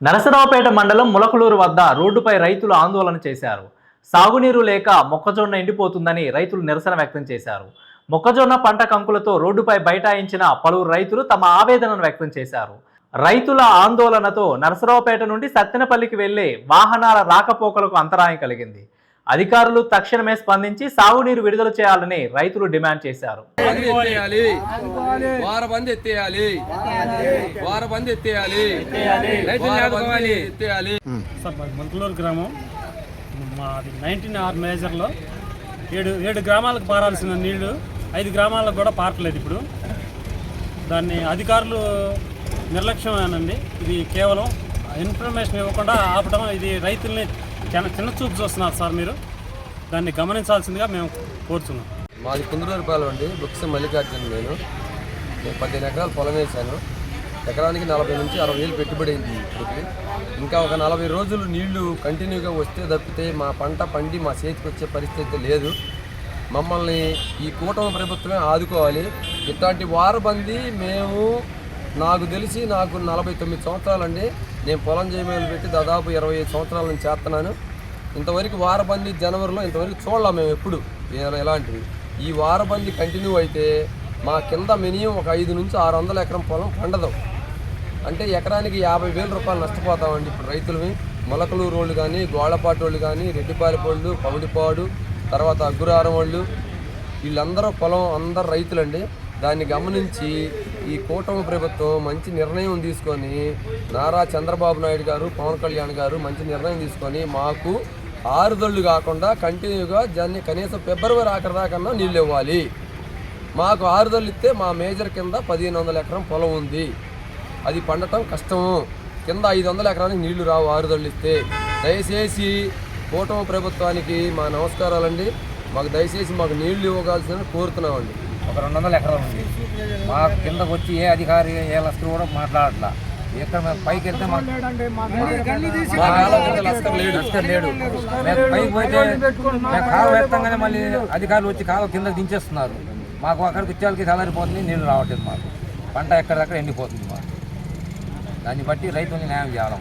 నరసరావుపేట మండలం ములకలూరు వద్ద రోడ్డుపై రైతులు ఆందోళన చేశారు. సాగునీరు లేక మొక్కజొన్న ఎండిపోతుందని రైతులు నిరసన వ్యక్తం చేశారు. మొక్కజొన్న పంట కంకులతో రోడ్డుపై బైఠాయించిన పలువురు రైతులు తమ ఆవేదనను వ్యక్తం చేశారు. రైతుల ఆందోళనతో నరసరావుపేట నుండి సత్తెనపల్లికి వెళ్లే వాహనాల రాకపోకలకు అంతరాయం కలిగింది. అధికారులు తక్షణమే స్పందించి సాగునీరు విడుదల చేయాలని రైతులు డిమాండ్ చేశారు. ములకలూరు గ్రామం మాది 19 మేజర్లో 7 గ్రామాలకు పారాల్సిన నీళ్లు 5 గ్రామాలకు కూడా పారట్లేదు. ఇప్పుడు దాన్ని అధికారులు నిర్లక్ష్యమేనండి. ఇది కేవలం ఇన్ఫర్మేషన్ ఇవ్వకుండా ఆపడం, ఇది రైతుల్ని చిన్న చూపు చూస్తున్నారు సార్. మీరు దాన్ని గమనించాల్సిందిగా మేము కోరుతున్నాం. మాది కుందరూరుపాలెం అండి. బుక్స్ మల్లికార్జున. నేను 15 ఎకరాలు పొలం వేశాను. ఎకరానికి 40 నుంచి 60 వేలు పెట్టుబడి అయింది. ఇప్పటికి ఇంకా ఒక 40 రోజులు నీళ్లు కంటిన్యూగా వస్తే తప్పితే మా పంట పండి మా చేతికి వచ్చే పరిస్థితి లేదు. మమ్మల్ని ఈ కూటమి ప్రభుత్వమే ఆదుకోవాలి. ఇట్లాంటి వారబందీ నాకు తెలిసి నాకు 49 సంవత్సరాలండి. నేను పొలం చేయమని పెట్టి దాదాపు 25 సంవత్సరాల నుంచి చేస్తున్నాను. ఇంతవరకు వారబందీ జనవరిలో ఇంతవరకు చూడలేం మేము ఎప్పుడు ఎలాంటివి. ఈ వారబందీ కంటిన్యూ అయితే మా కింద మినిమం ఒక 5 నుంచి 600 ఎకరం పొలం పండదు. అంటే ఎకరానికి 50,000 రూపాయలు నష్టపోతామండి ఇప్పుడు రైతులవి. మొలకలూరు వాళ్ళు కానీ, గోళ్ళపాటి వాళ్ళు కానీ, రెడ్డిపాలెం వాళ్ళు, పమిడిపాడు, తర్వాత అగ్గురారం వాళ్ళు, వీళ్ళందరూ పొలం అందరు రైతులండి. దాన్ని గమనించి ఈ కూటమి ప్రభుత్వం మంచి నిర్ణయం తీసుకొని, నారా చంద్రబాబు నాయుడు గారు, పవన్ కళ్యాణ్ గారు మంచి నిర్ణయం తీసుకొని మాకు ఆరుదళ్ళు కాకుండా కంటిన్యూగా దాన్ని కనీసం ఫిబ్రవరి ఆఖరి దాకన్నా నీళ్ళు ఇవ్వాలి. మాకు ఆరుదళ్ళు ఇస్తే మా మేజర్ కింద 1500 ఎకరం పొలం ఉంది. అది పండటం కష్టము. కింద 500 ఎకరానికి నీళ్లు రావు ఆరుదళ్ళు ఇస్తే. దయచేసి కూటమి ప్రభుత్వానికి మా నమస్కారాలండి. మాకు దయచేసి మాకు నీళ్లు ఇవ్వగాల్సిందని కోరుతున్నామండి. ఒక 200 ఎకరాలు ఉంది. మా కిందకు వచ్చి ఏ అధికారి ఏ లస్కర్ కూడా మాట్లాడట్లా. ఎక్కడ మేము పైకి వెళ్తే లస్కర్ లేడు. మేము పైకి పోతే మేము కావ వేస్తాగానే మళ్ళీ అధికారులు వచ్చి కావ కిందకి దించేస్తున్నారు. మాకు అక్కడికి వచ్చేవాళ్ళకి చల్లారిపోతుంది, నీళ్ళు రావట్లేదు. మాకు పంట ఎక్కడిదక్కడ ఎండిపోతుంది. మాకు దాన్ని బట్టి రైతుల్ని న్యాయం చేయాలి.